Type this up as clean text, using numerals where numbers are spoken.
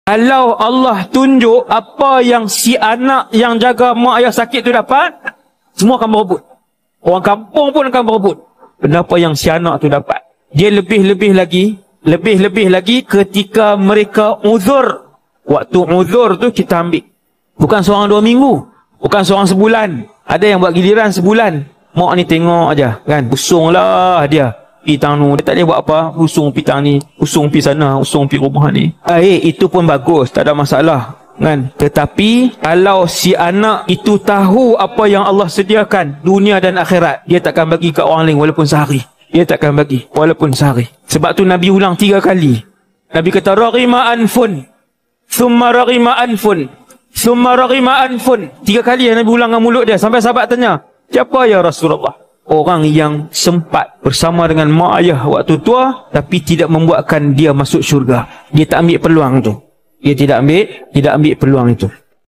Kalau Allah tunjuk apa yang si anak yang jaga mak ayah sakit tu dapat, semua akan berebut. Orang kampung pun akan berebut. Kenapa yang si anak tu dapat? Dia lebih-lebih lagi ketika mereka uzur. Waktu uzur tu kita ambil. Bukan seorang 2 minggu. Bukan seorang sebulan. Ada yang buat giliran sebulan. Mak ni tengok aja kan. Usung lah dia. Pitang tu. Dia tak boleh buat apa. Usung pitang ni. Usung pi sana. Usung pi rumah ni. Itu pun bagus. Tak ada masalah. Kan? Tetapi kalau si anak itu tahu apa yang Allah sediakan dunia dan akhirat, dia takkan bagi kat orang lain walaupun sehari. Dia takkan bagi walaupun sehari. Sebab tu Nabi ulang 3 kali. Nabi kata raghima anfun, thumma raghima anfun, thumma raghima anfun. 3 kali yang Nabi ulang dengan mulut dia. Sampai sahabat tanya, siapa ya Rasulullah? Orang yang sempat bersama dengan mak ayah waktu tua tapi tidak membuatkan dia masuk syurga. Dia tak ambil peluang tu. Dia tidak ambil peluang itu.